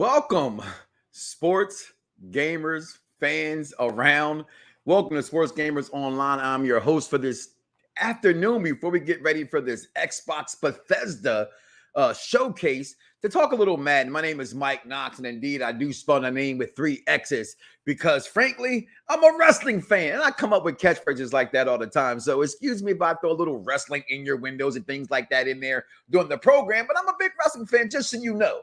Welcome, sports gamers, fans around. Welcome to Sports Gamers Online. I'm your host for this afternoon before we get ready for this Xbox Bethesda showcase to talk a little Madden. My name is Mike Knox, and indeed, I do spell my name with 3 X's because, frankly, I'm a wrestling fan, and I come up with catchphrases like that all the time. So excuse me if I throw a little wrestling in your windows and things like that in there during the program, but I'm a big wrestling fan, just so you know.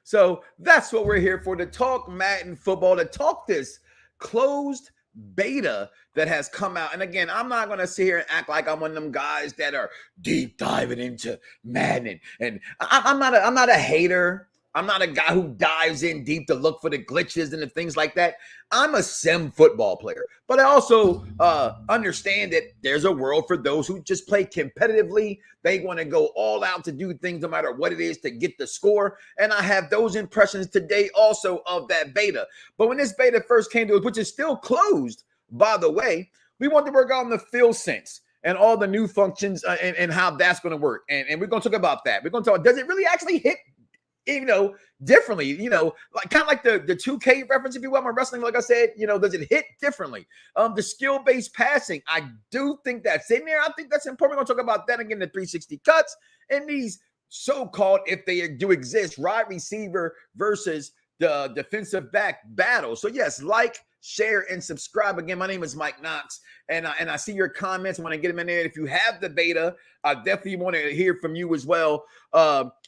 So that's what we're here for, to talk Madden football, to talk this closed beta that has come out. And again, I'm not going to sit here and act like I'm one of them guys that are deep diving into Madden. And I'm not a hater. I'm not a guy who dives in deep to look for the glitches and the things like that. I'm a sim football player, but I also understand that there's a world for those who just play competitively. They want to go all out to do things no matter what it is to get the score. And I have those impressions today also of that beta. But when this beta first came to us, which is still closed, by the way, we want to work on the FieldSense and all the new functions and how that's going to work. And we're going to talk about that. We're going to talk, does it really actually hit differently, like kind of like the 2K reference, if you will. I'm wrestling, like I said, does it hit differently? The skill-based passing, I do think that's in there. I think that's important. We're going to talk about that again, the 360 cuts and these so-called, if they do exist, wide receiver versus the defensive back battle. So yes, like, share, and subscribe. Again, my name is Mike Knox, and I see your comments. I want to get them in there. If you have the beta, I definitely want to hear from you as well.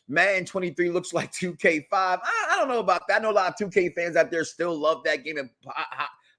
Madden 23 looks like 2K5. I don't know about that. I know a lot of 2K fans out there still love that game and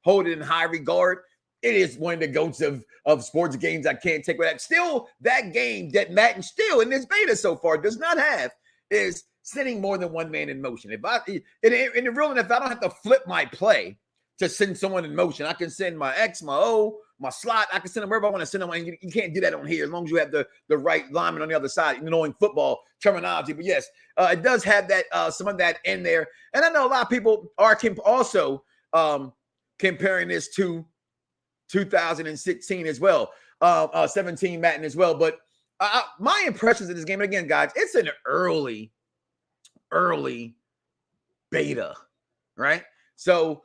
hold it in high regard. It is one of the goats of sports games. I can't take with that. Still, that game that Madden still in this beta so far does not have is sending more than one man in motion. If I in the real NFL, I don't have to flip my play to send someone in motion. I can send my X, my O, my slot. I can send them wherever I want to send them. And you can't do that on here as long as you have the right lineman on the other side, knowing football terminology. But yes, it does have that some of that in there. And I know a lot of people are also comparing this to 2016 as well, 17 Madden as well. But my impressions of this game, and again, guys, it's an early beta, right? So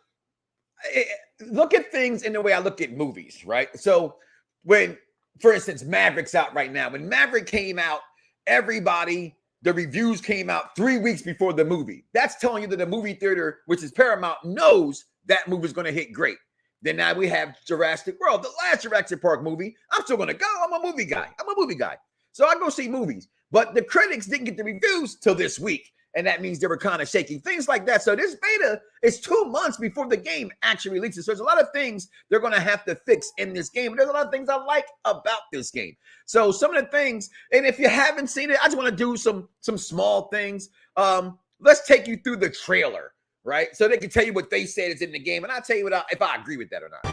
look at things in the way I look at movies, right? So when, for instance, Maverick's out right now. When Maverick came out, the reviews came out 3 weeks before the movie. That's telling you that the movie theater, which is Paramount, knows that movie is going to hit great. Then now we have Jurassic World, the last Jurassic Park movie. I'm still going to go. I'm a movie guy. So I go see movies. But the critics didn't get the reviews till this week. And that means they were kind of shaky, things like that. So this beta is 2 months before the game actually releases. So there's a lot of things they're going to have to fix in this game. But there's a lot of things I like about this game. So some of the things, and if you haven't seen it, I just want to do some small things. Let's take you through the trailer, right? So they can tell you what they said is in the game. And I'll tell you if I agree with that or not.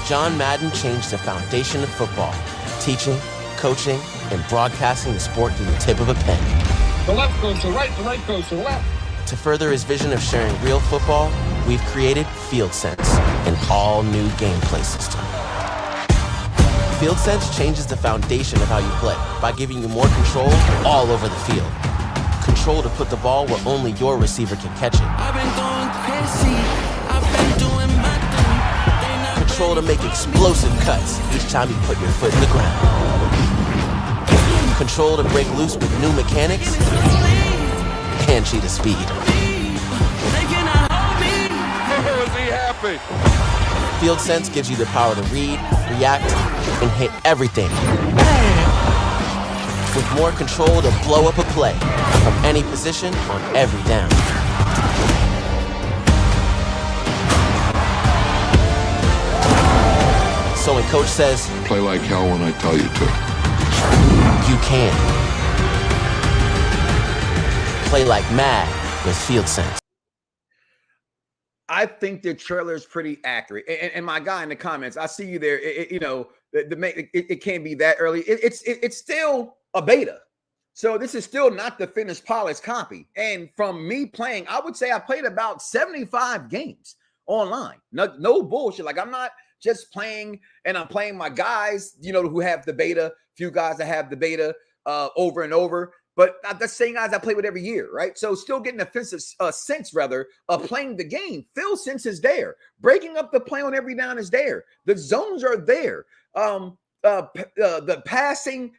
John Madden changed the foundation of football, teaching, coaching, and broadcasting the sport through the tip of a pen. The left goes to the right goes to the left. To further his vision of sharing real football, we've created FieldSense, an all-new gameplay system. FieldSense changes the foundation of how you play by giving you more control all over the field. Control to put the ball where only your receiver can catch it. I've been going crazy. I've been doing my thing. Control to make explosive cuts each time you put your foot in the ground. Control to break loose with new mechanics and cheetah speed. Is he happy? FieldSense gives you the power to read, react, and hit everything. With more control to blow up a play from any position on every down. So when coach says, Play like hell when I tell you to. You can. Play like mad with FieldSense. I think the trailer is pretty accurate. And my guy in the comments, I see you there. It can't be that early. It's still a beta. So this is still not the finished polished copy. And from me playing, I would say I played about 75 games online. No bullshit. Like, I'm not just playing and I'm playing my guys, who have the beta, few guys that have the beta. over and over. But the same guys I play with every year, right? So still getting offensive sense, rather, of playing the game. FieldSense is there. Breaking up the play on every down is there. The zones are there. The passing,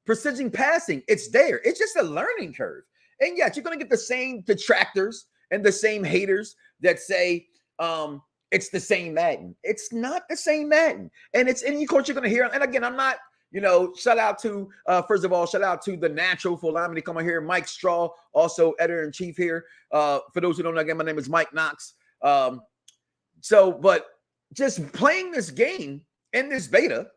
precision passing, it's there. It's just a learning curve. And yes, you're going to get the same detractors and the same haters that say it's the same Madden. It's not the same Madden. And it's any coach you're going to hear. And again, I'm not, shout out to, first of all, shout out to the natural for allowing me to come on here. Mike Straw, also editor-in-chief here. For those who don't know, again, my name is Mike Knox. But just playing this game in this beta,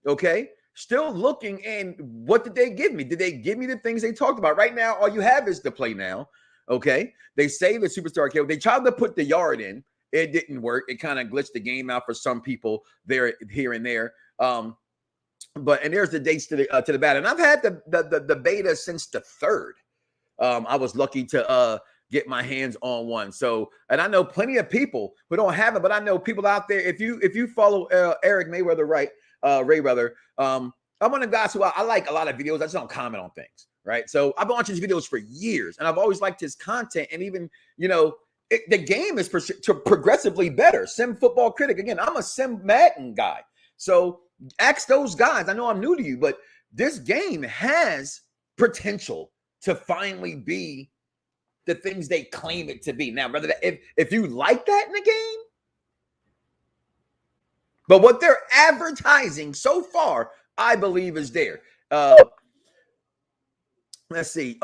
okay, still looking, and what did they give me? Did they give me the things they talked about? Right now, all you have is the play now, okay? They say the superstar kill. They tried to put the yard in. It didn't work. It kind of glitched the game out for some people there, here and there. And there's the dates to the beta. And I've had the beta since the 3rd. I was lucky to get my hands on one. So, and I know plenty of people who don't have it, but I know people out there. If you follow Eric Mayweather, right? Rayweather, I'm one of the guys who I like a lot of videos. I just don't comment on things, right? So I've been watching his videos for years, and I've always liked his content. And even, the game is progressively better. Sim Football Critic. Again, I'm a Sim Madden guy. So ask those guys. I know I'm new to you, but this game has potential to finally be the things they claim it to be. Now, whether if you like that in the game, but what they're advertising so far, I believe is there. Let's see.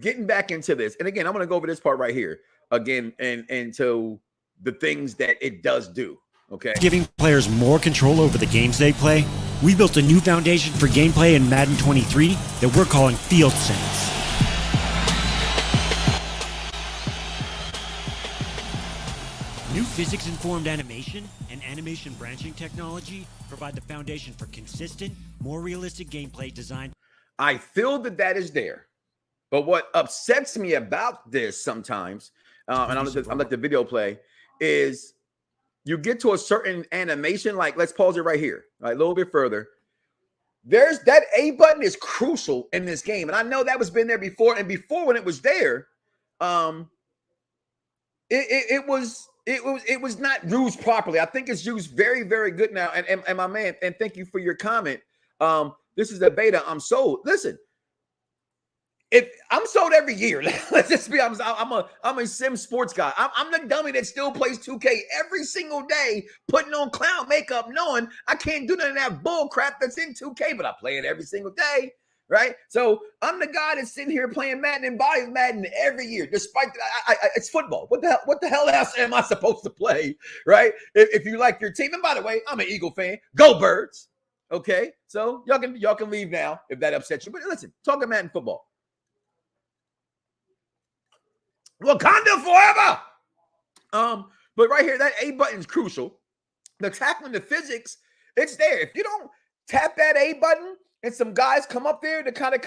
Getting back into this, and again, I'm going to go over this part right here again, and to the things that it does do. Okay, giving players more control over the games they play. We built a new foundation for gameplay in Madden 23 that we're calling FieldSense. New physics-informed animation and animation branching technology provide the foundation for consistent, more realistic gameplay designed. I feel that is there. But what upsets me about this sometimes, and I'll let the video play, is you get to a certain animation, like let's pause it right here, right, a little bit further. There's that A button is crucial in this game. And I know that was been there before. And before, when it was there, it was not used properly. I think it's used very, very good now. And my man, and thank you for your comment. This is the beta. I'm sold. Listen, if I'm sold every year, let's just be honest. I'm a sim sports guy. I'm the dummy that still plays 2K every single day, putting on clown makeup, knowing I can't do none of that bull crap that's in 2K, but I play it every single day. Right, so I'm the guy that's sitting here playing Madden and buys Madden every year, despite it's football. What the hell else am I supposed to play? Right? If you like your team, and by the way, I'm an Eagle fan. Go Birds! Okay, so y'all can leave now if that upsets you. But listen, talking Madden football. Wakanda forever. But right here, that A button is crucial. The tackling, the physics, it's there. If you don't tap that A button, and some guys come up there to kind of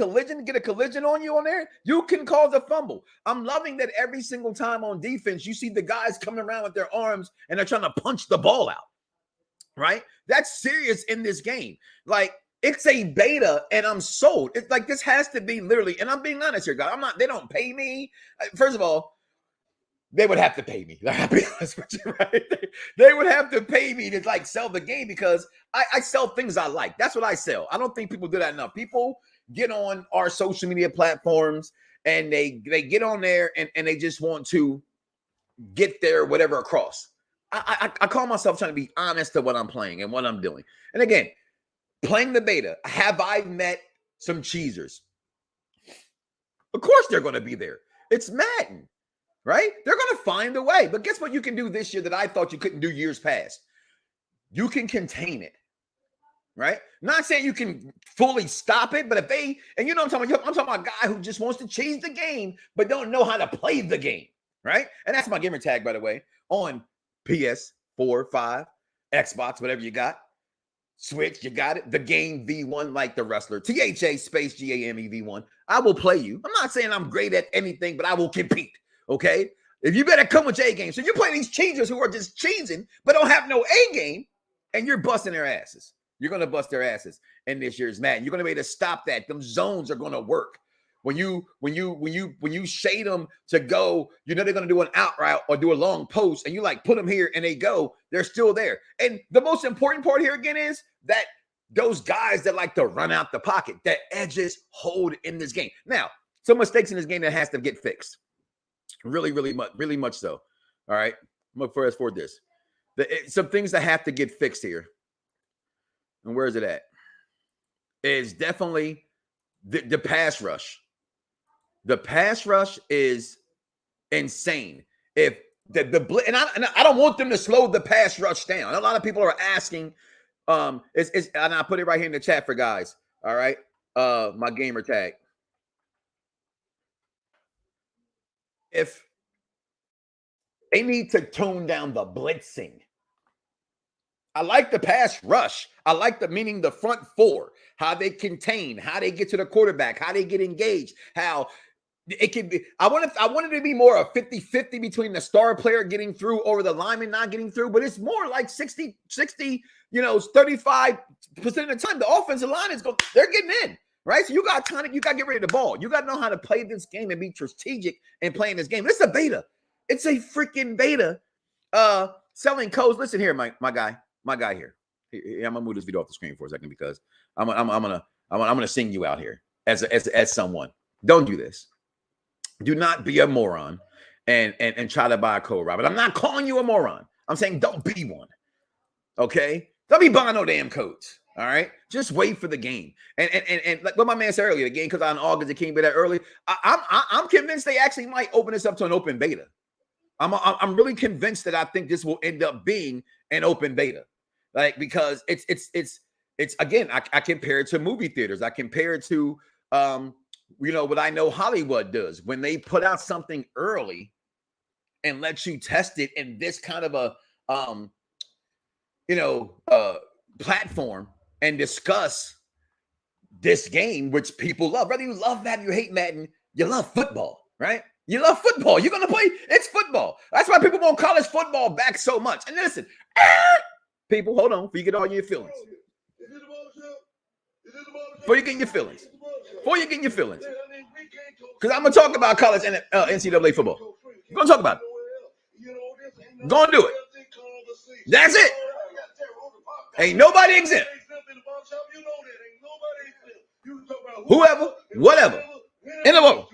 get a collision on you on there, you can cause a fumble. I'm loving that every single time on defense, you see the guys coming around with their arms and they're trying to punch the ball out, right? That's serious in this game. Like, it's a beta and I'm sold. It's like, this has to be literally, and I'm being honest here, guys. They don't pay me. First of all, they would have to pay me. I'll be honest with you, right? They would have to pay me to like sell the game because I sell things I like. That's what I sell. I don't think people do that enough. People get on our social media platforms and they get on there and they just want to get their whatever across. I call myself trying to be honest to what I'm playing and what I'm doing. And again, playing the beta, have I met some cheesers? Of course they're going to be there. It's Madden. Right? They're going to find a way. But guess what you can do this year that I thought you couldn't do years past? You can contain it. Right? Not saying you can fully stop it, but if they, and you know what I'm talking about? I'm talking about a guy who just wants to change the game, but don't know how to play the game. Right? And that's my gamer tag, by the way, on PS4, 5, Xbox, whatever you got. Switch, you got it. The game V1, like the wrestler. THA space GAME V1. I will play you. I'm not saying I'm great at anything, but I will compete. Okay, if you better come with your A game. So you play these cheaters who are just cheesing, but don't have no A game, and you're busting their asses. You're going to bust their asses in this year's Madden. You're going to be able to stop that. Them zones are going to work. When you shade them to go, you know they're going to do an out route or do a long post, and you like put them here and they go, they're still there. And the most important part here again is that those guys that like to run out the pocket, that edges hold in this game. Now, some mistakes in this game that has to get fixed. Really much so. All right. I'm going to fast forward this. Some things that have to get fixed here. And where is it at? It's definitely the pass rush. The pass rush is insane. If the and I don't want them to slow the pass rush down. A lot of people are asking. And I put it right here in the chat for guys. All right. My gamer tag. If they need to tone down the blitzing. I like the pass rush. I like meaning the front four, how they contain, how they get to the quarterback, how they get engaged, how it can be. I wanted it to be more of 50-50 between the star player getting through over the lineman not getting through, but it's more like 60, 35% of the time. The offensive line they're getting in, right? So you got to get rid of the ball. You got to know how to play this game and be strategic in playing this game. It's a beta. It's a freaking beta. Selling codes. Listen here, my guy here. I'm gonna move this video off the screen for a second because I'm gonna sing you out here as someone. Don't do this. Do not be a moron and try to buy a code, Robert. I'm not calling you a moron. I'm saying don't be one. Okay? Don't be buying no damn codes. All right? Just wait for the game. And like what my man said earlier, the game comes out in August. It can't be that early. I'm convinced they actually might open this up to an open beta. I'm really convinced that I think this will end up being an open beta, like because it's again I compare it to movie theaters. I compare it to what I know Hollywood does when they put out something early and let you test it in this kind of a platform and discuss this game, which people love. Whether you love Madden, you hate Madden, you love football, right? You love football. You're going to play. It's football. That's why people want college football back so much. And listen, people, hold on before you get all your feelings. Before you get your feelings. Because I'm going to talk about college and NCAA football. I'm going to talk about it. Going to do it. That's it. Ain't nobody exempt. Whoever, whatever. In the world.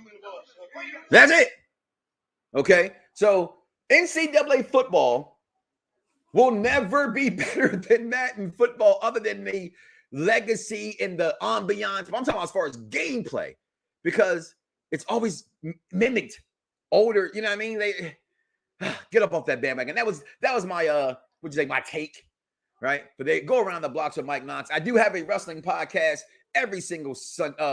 That's it. Okay. So NCAA football will never be better than Madden football other than the legacy and the ambiance. I'm talking about as far as gameplay because it's always mimicked older. You know what I mean? They get up off that bandwagon. That was my my take, right? But they go around the blocks with Mike Knox. I do have a wrestling podcast every single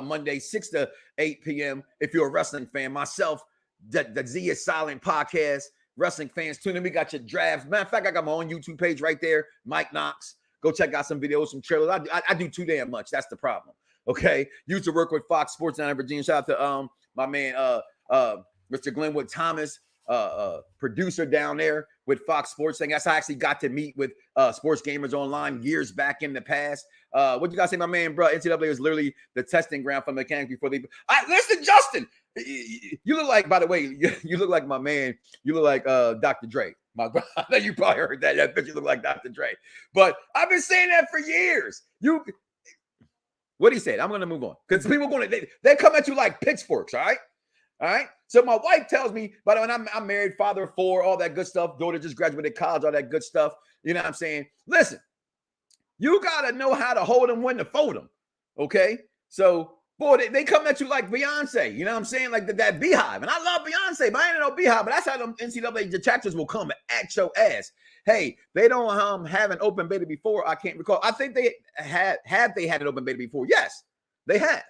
Monday, 6 to 8 p.m. If you're a wrestling fan, myself, the Z is Silent podcast. Wrestling fans, tune in. We got your drafts. Matter of fact, I got my own YouTube page right there, Mike Knox. Go check out some videos, some trailers. I do too damn much. That's the problem. Okay. Used to work with Fox Sports down in Virginia. Shout out to my man Mr. Glenwood Thomas, producer down there with Fox Sports. I guess I actually got to meet with Sports Gamers Online years back in the past. What you guys say, my man, bro? NCAA is literally the testing ground for mechanics before they. Listen, Justin, you look like, by the way, you look like my man. You look like Dr. Dre. My brother, I know you probably heard that. That picture look like Dr. Dre. But I've been saying that for years. What he said. I'm going to move on because people they come at you like pitchforks. All right. All right. So my wife tells me, by the way, I'm married, father of 4, all that good stuff. Daughter just graduated college, all that good stuff. You know what I'm saying? Listen, you got to know how to hold them when to fold them. Okay. So, boy, they come at you like Beyonce. You know what I'm saying? Like that Beehive. And I love Beyonce, but I ain't no Beehive. But that's how them NCAA detractors will come at your ass. Hey, they don't have an open beta before. I can't recall. I think they had an open beta before. Yes, they have.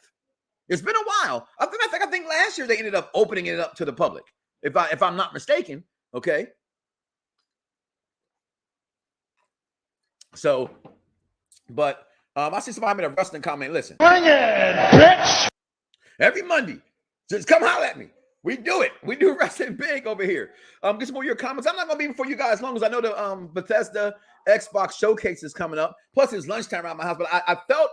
It's been a while. I think last year they ended up opening it up to the public. If I'm not mistaken. Okay. So, but I see somebody made a wrestling comment. Listen. Bring it, bitch. Every Monday, just come holler at me. We do it. We do wrestling big over here. Get some more of your comments. I'm not gonna be before you guys long as I know the Bethesda Xbox showcase is coming up. Plus, it's lunchtime around my house, but I felt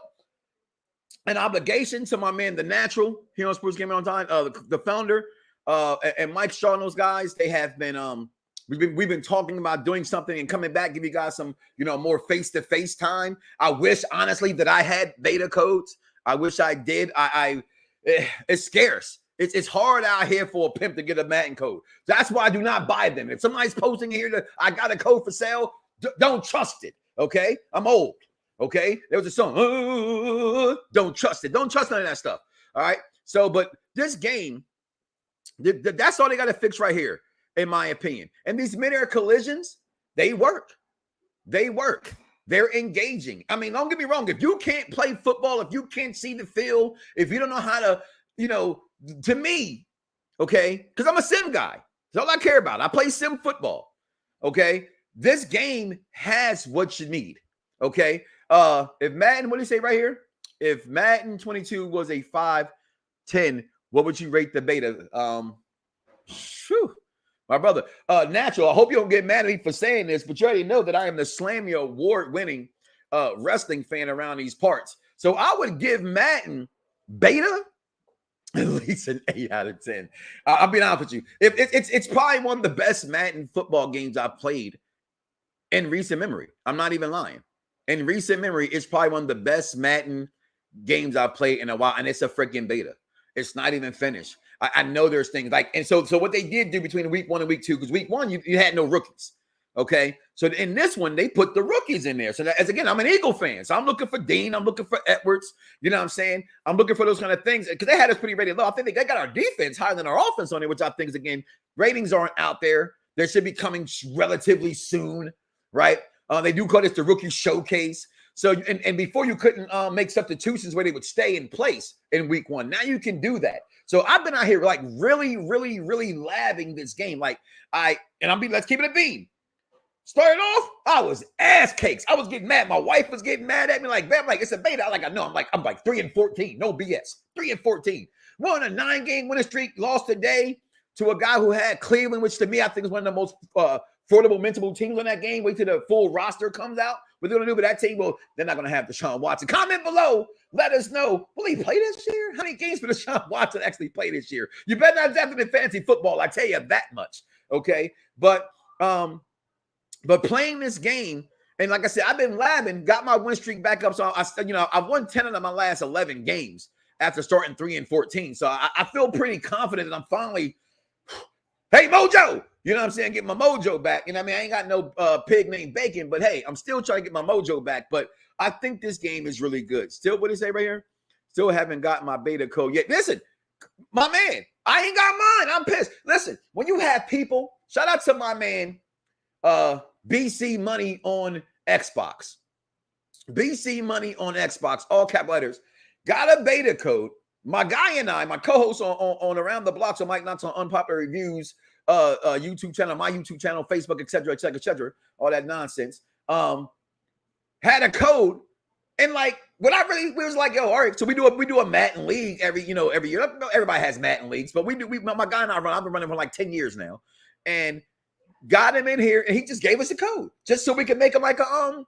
an obligation to my man, The Natural, here on Sports Gaming on Time, the founder, and Mike Shaw and those guys. They have been we've been talking about doing something and coming back, give you guys some, more face-to-face time. I wish, honestly, that I had beta codes. I wish I did. It's scarce. It's hard out here for a pimp to get a Madden code. That's why I do not buy them. If somebody's posting here that I got a code for sale, don't trust it, okay? I'm old, okay? There was a song, don't trust it. Don't trust none of that stuff, all right? So, but this game, that's all they got to fix right here, in my opinion. And these mid-air collisions, they work. They work. They're engaging. I mean, don't get me wrong. If you can't play football, if you can't see the field, if you don't know how to, to me, okay, because I'm a sim guy. That's all I care about. I play sim football, okay? This game has what you need, okay? If Madden, what do you say right here? If Madden 22 was a 5-10, what would you rate the beta? My brother, Natural, I hope you don't get mad at me for saying this, but you already know that I am the Slammy award-winning wrestling fan around these parts. So I would give Madden beta at least an 8 out of 10. I'll be honest with you. It's probably one of the best Madden football games I've played in recent memory. I'm not even lying. In recent memory, it's probably one of the best Madden games I've played in a while, and it's a freaking beta. It's not even finished. I know there's things like, and so what they did do between week 1 and week 2, because week 1, you had no rookies. Okay. So in this one, they put the rookies in there. So as again, I'm an Eagle fan. So I'm looking for Dean. I'm looking for Edwards. You know what I'm saying? I'm looking for those kind of things because they had us pretty rated low. I think they got our defense higher than our offense on it, which I think is, again, ratings aren't out there. They should be coming relatively soon, right? They do call this the rookie showcase. So, and before you couldn't make substitutions where they would stay in place in week 1. Now you can do that. So I've been out here like really, really, really labbing this game. Like let's keep it a beam. Started off, I was ass cakes. I was getting mad. My wife was getting mad at me like, man, I'm like, it's a beta. I know. I'm like 3-14. No BS. 3-14. Won a 9-game winning streak, lost today to a guy who had Cleveland, which to me, I think is one of the most affordable, mentable teams on that game. Wait till the full roster comes out. What they're going to do with that team? Well, they're not going to have Deshaun Watson. Comment below. Let us know. Will he play this year? How many games will Deshaun Watson actually play this year? You better not draft him in fantasy football. I tell you that much. Okay. But playing this game, and like I said, I've been labbing, got my win streak back up. So I've won 10 of my last 11 games after starting 3-14. So I feel pretty confident that I'm finally, hey, Mojo, you know what I'm saying? Get my mojo back. You know what I mean? I ain't got no pig named Bacon, but hey, I'm still trying to get my mojo back. But I think this game is really good. Still, what do you say right here? Still haven't got my beta code yet. Listen, my man, I ain't got mine. I'm pissed. Listen, when you have people, shout out to my man, BC Money on Xbox. BC Money on Xbox, all cap letters. Got a beta code. My guy and I, my co-host on Around the Block, so Mike Knox on Unpopular Reviews, YouTube channel, my YouTube channel, Facebook, etc., all that nonsense. Had a code, and like what I really we was like, yo, all right. So we do a Madden league every year. Everybody has Madden leagues, but my guy and I I've been running for like 10 years now, and got him in here, and he just gave us a code just so we could make him like a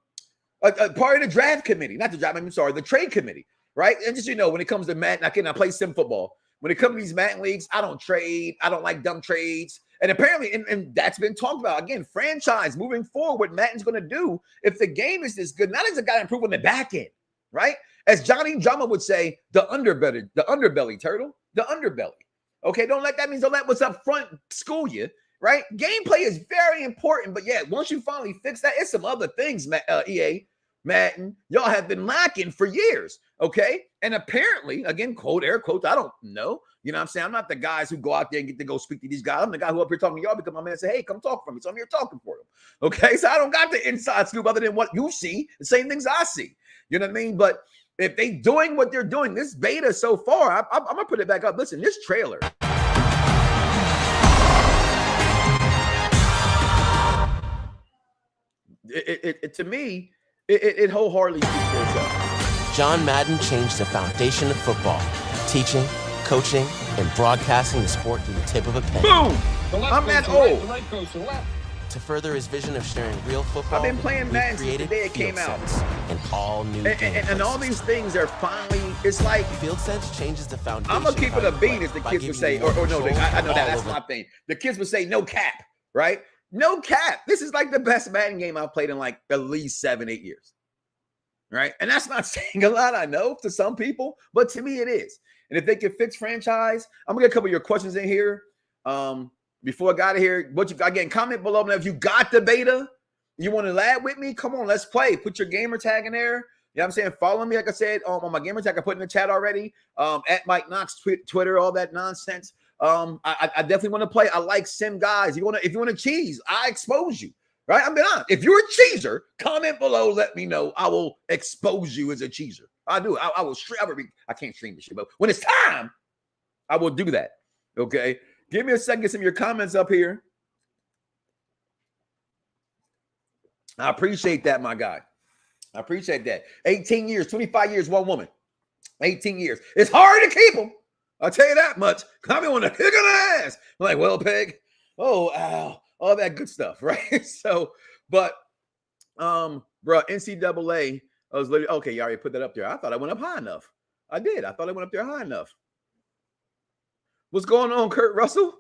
part of the draft committee, not the draft. I'm sorry, the trade committee, right? And just when it comes to Madden, I play sim football. When it comes to these Madden leagues, I don't trade. I don't like dumb trades. And apparently, and that's been talked about again. Franchise moving forward, what Madden's going to do if the game is this good? Not as a guy improve on the back end, right? As Johnny Drama would say, the underbelly, turtle, the underbelly. Okay, don't let what's up front school you. Right? Gameplay is very important, but yeah, once you finally fix that, it's some other things, EA, Madden, y'all have been lacking for years, okay? And apparently, again, quote, air quotes, I don't know. You know what I'm saying? I'm not the guys who go out there and get to go speak to these guys. I'm the guy who up here talking to y'all because my man said, hey, come talk for me. So I'm here talking for them, okay? So I don't got the inside scoop other than what you see, the same things I see. You know what I mean? But if they doing what they're doing, this beta so far, I'm going to put it back up. Listen, this trailer. To me, it wholeheartedly speaks for itself. John Madden changed the foundation of football, teaching, coaching, and broadcasting the sport through the tip of a pen. Boom! I'm that old. The right goes to left. To further his vision of sharing real football, I've been playing we Madden since the created day it came out. FieldSense, an all-new game And all system. these things are finally, it's like, FieldSense changes the foundation. I'm gonna keep it of a how you beat, play as the by kids giving would say, you more or no, control I know that's all my over. thing. The kids would say no cap, right? No cap. This is like the best Madden game I've played in like at least 7-8 years, right? And that's not saying a lot, I know, to some people, but to me it is. And if they can fix franchise, I'm gonna get a couple of your questions in here. Before I got here, what you got? Again, comment below. Now, if you got the beta, you want to lab with me? Come on, let's play. Put your gamer tag in there. You know what I'm saying? Follow me, like I said, on my gamer tag. I put in the chat already. At Mike Knox, Twitter, all that nonsense. I definitely want to play. I like sim guys. If you want to cheese, I expose you. Right? I'm being honest. If you're a cheeser, comment below. Let me know. I will expose you as a cheeser. I do. I will stream. I can't stream this shit, but when it's time, I will do that. Okay. Give me a second. Get some of your comments up here. I appreciate that, my guy. I appreciate that. 18 years, 25 years, one woman. 18 years. It's hard to keep them. I'll tell you that much. I mean, when they're kicking the ass. I'm like, well, Peg. Oh, ow. All that good stuff, right? So, but, bro, NCAA, I was literally, okay, you already put that up there. I thought I went up high enough. I did. I thought I went up there high enough. What's going on, Kurt Russell?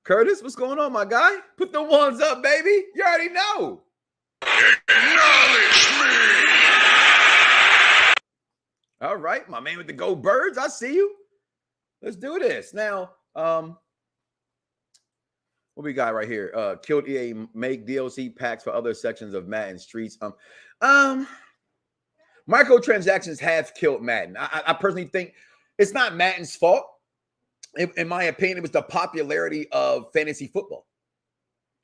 Curtis, what's going on, my guy? Put the ones up, baby. You already know. Acknowledge me. All right, my man with the gold birds. I see you. Let's do this. Now, what we got right here? Killed EA make DLC packs for other sections of Madden Streets. Microtransactions have killed Madden. I personally think it's not Madden's fault. In my opinion, it was the popularity of fantasy football,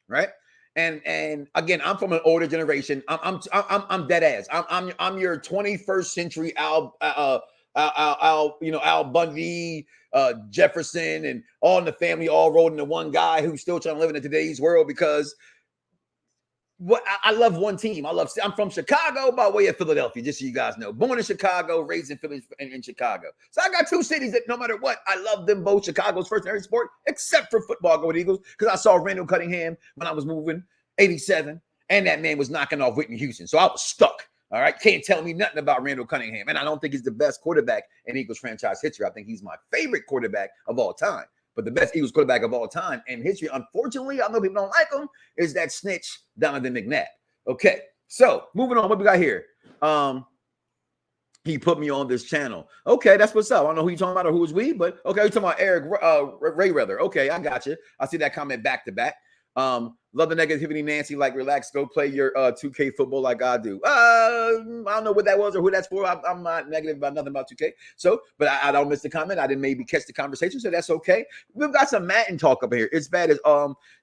right? And again, I'm from an older generation. I'm dead ass. I'm your 21st century Al Bundy, Jefferson, and All in the Family, all rolled into one guy who's still trying to live in today's world because what I love one team. I'm from Chicago by way of Philadelphia, just so you guys know. Born in Chicago, raised in Philly, in Chicago. So I got two cities that no matter what, I love them both. Chicago's first in every sport, except for football, go with Eagles, because I saw Randall Cunningham when I was moving, 87, and that man was knocking off Whitney Houston. So I was stuck. All right. Can't tell me nothing about Randall Cunningham. And I don't think he's the best quarterback in Eagles franchise history. I think he's my favorite quarterback of all time. But the best Eagles quarterback of all time in history, unfortunately, I know people don't like him, is that snitch Donovan McNabb. Okay, so moving on. What we got here? He put me on this channel. Okay, that's what's up. I don't know who you're talking about or who is we, but okay, you're talking about Eric Ray Rather. Okay, I got you. I see that comment back to back. Love the negativity, Nancy. Like, relax. Go play your 2K football like I do. I don't know what that was or who that's for. I'm not negative about nothing about 2K. So, but I don't miss the comment. I didn't maybe catch the conversation, so that's okay. We've got some Madden talk up here. It's bad as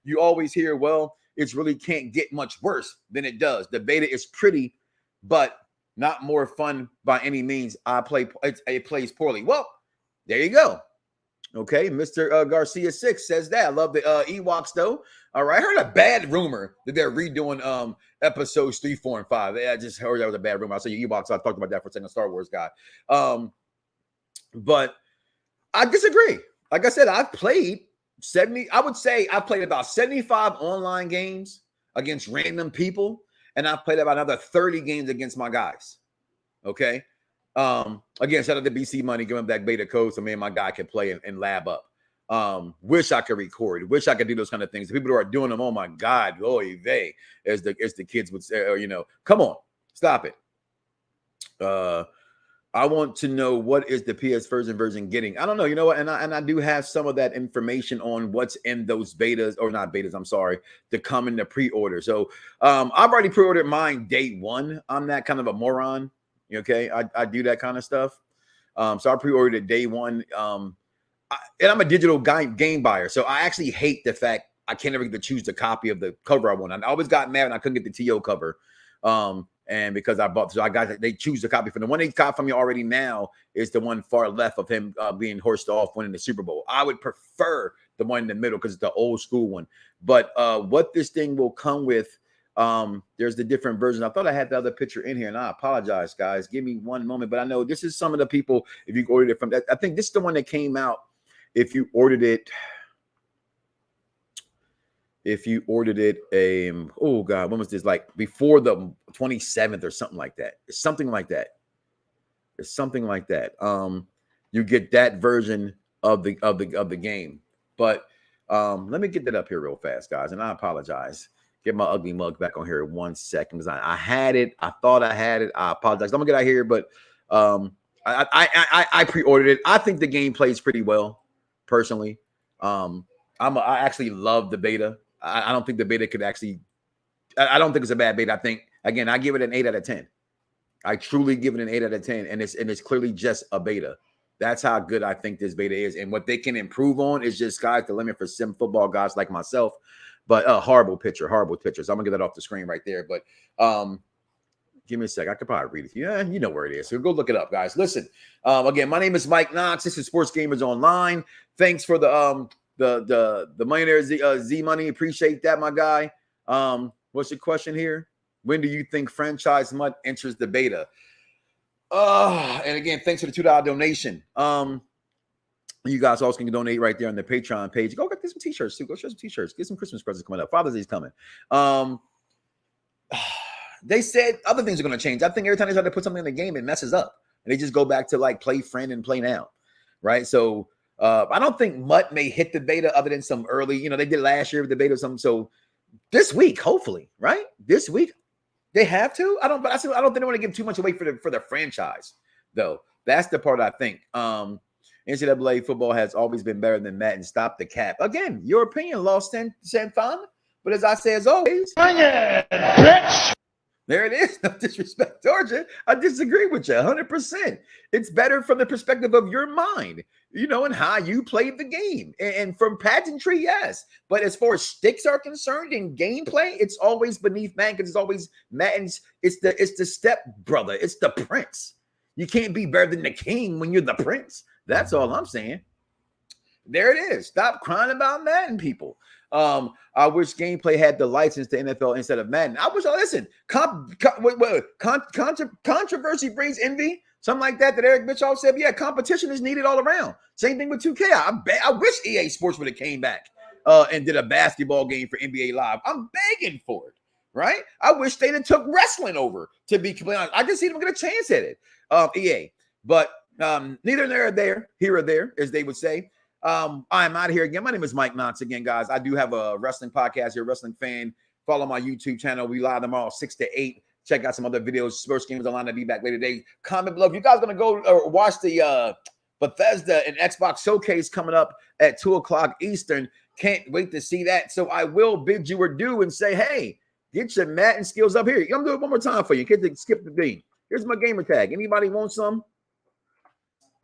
you always hear. Well, it's really can't get much worse than it does. The beta is pretty, but not more fun by any means. It plays poorly. Well, there you go. Okay, Mr. Garcia 6 says that. I love the Ewoks though. All right, I heard a bad rumor that they're redoing episodes 3, 4, and 5. I just heard that was a bad rumor. I saw your Ewoks. I talked about that for a second, Star Wars guy. But I disagree. Like I said, I've played 70. I would say I've played about 75 online games against random people, and I've played about another 30 games against my guys. Okay. Again, shout out to BC Money, give him that beta code so me and my guy can play and lab up. Wish I could record, wish I could do those kind of things. The people who are doing them, oh my God, oy vey, as the kids would say, come on, stop it. I want to know what is the PS version getting. I don't know, you know what, and I do have some of that information on what's in those betas, or not betas, I'm sorry, to come in the pre-order. So I've already pre-ordered mine day one. I'm that kind of a moron. Okay, I do that kind of stuff. So I pre-ordered it day one. And I'm a digital game buyer, so I actually hate the fact I can't ever get to choose the copy of the cover I want. I always got mad when I couldn't get the TO cover. And because they choose the copy from the one they got from me already now is the one far left of him being horsed off winning the Super Bowl. I would prefer the one in the middle because it's the old school one. But what this thing will come with, there's the different versions. I thought I had the other picture in here, and I apologize, guys. Give me one moment. But I know this is some of the people, if you ordered it from that, I think this is the one that came out if you ordered it, oh God, when was this? Like before the 27th or something like that. It's something like that. You get that version of the game. But let me get that up here real fast, guys. And I apologize. Get my ugly mug back on here in 1 second because I had it. I thought I had it. I apologize. I'm gonna get out here, but I pre-ordered it. I think the game plays pretty well, personally. I actually love the beta. I don't think the beta could actually. I don't think it's a bad beta. I think, again, I give it an 8 out of 10. I truly give it an 8 out of 10, and it's clearly just a beta. That's how good I think this beta is, and what they can improve on is just sky's the limit for sim football guys like myself. But horrible picture. So I'm gonna get that off the screen right there. But give me a sec. I could probably read it. Yeah, you know where it is. So go look it up, guys. Listen, again, my name is Mike Knox. This is Sports Gamers Online. Thanks for the money there, Z Money. Appreciate that, my guy. What's your question here? When do you think Franchise Mud enters the beta? And again, thanks for the $2 donation. You guys also can donate right there on the Patreon page. Go get some t-shirts too. Go share some t-shirts. Get some Christmas presents coming up. Father's Day's coming. They said other things are going to change. I think every time they try to put something in the game, it messes up. And they just go back to like play friend and play now. Right? So I don't think Mutt may hit the beta other than some early, they did last year with the beta or something. So this week, hopefully, right? This week, they have to. I don't think they want to give too much away for the franchise, though. That's the part I think. NCAA football has always been better than Madden. Stop the cap. Again, your opinion, Lost San Fan. But as I say, as always, there it is. No disrespect, Georgia. I disagree with you 100%. It's better from the perspective of your mind, and how you played the game. And from pageantry, yes. But as far as sticks are concerned in gameplay, it's always beneath Madden because it's always Madden's. It's the step brother. It's the prince. You can't be better than the king when you're the prince. That's all I'm saying. There it is. Stop crying about Madden, people. I wish gameplay had the license to NFL instead of Madden. I wish. Listen, controversy brings envy. Something like that Eric Bischoff said. Yeah, competition is needed all around. Same thing with 2K. I wish EA Sports would have came back and did a basketball game for NBA Live. I'm begging for it. Right? I wish they'd have took wrestling over. To be completely honest, I just see them get a chance at it. EA, but. Neither here or there, as they would say. I'm out of here again. My name is Mike Knox again, guys. I do have a wrestling podcast. You're a wrestling fan. Follow my YouTube channel. We live tomorrow 6 to 8. Check out some other videos. Sports Gamers Online. I'll be back later today. Comment below. If you guys going to go watch the Bethesda and Xbox showcase coming up at 2 o'clock Eastern, can't wait to see that. So I will bid you adieu and say, hey, get your Madden skills up here. I'm going to do it one more time for you. Can't skip the thing. Here's my gamer tag. Anybody want some?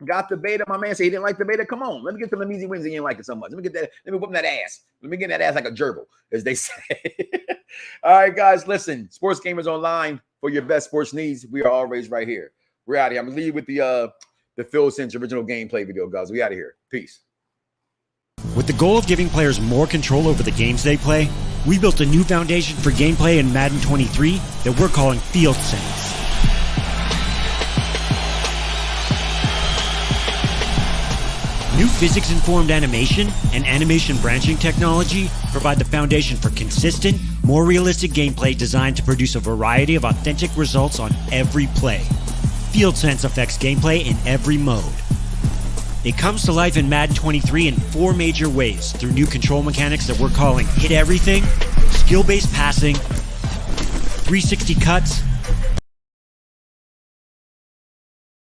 Got the beta. My man said he didn't like the beta. Come on. Let me get them easy wins. He didn't like it so much. Let me get that. Let me whip that ass. Let me get that ass like a gerbil, as they say. All right, guys. Listen, Sports Gamers Online for your best sports needs. We are always right here. We're out of here. I'm going to leave with the FieldSense original gameplay video, guys. We out of here. Peace. With the goal of giving players more control over the games they play, we built a new foundation for gameplay in Madden 23 that we're calling FieldSense. New physics-informed animation and animation branching technology provide the foundation for consistent, more realistic gameplay designed to produce a variety of authentic results on every play. FieldSense affects gameplay in every mode. It comes to life in Madden 23 in 4 major ways through new control mechanics that we're calling Hit Everything, Skill-Based Passing, 360 Cuts,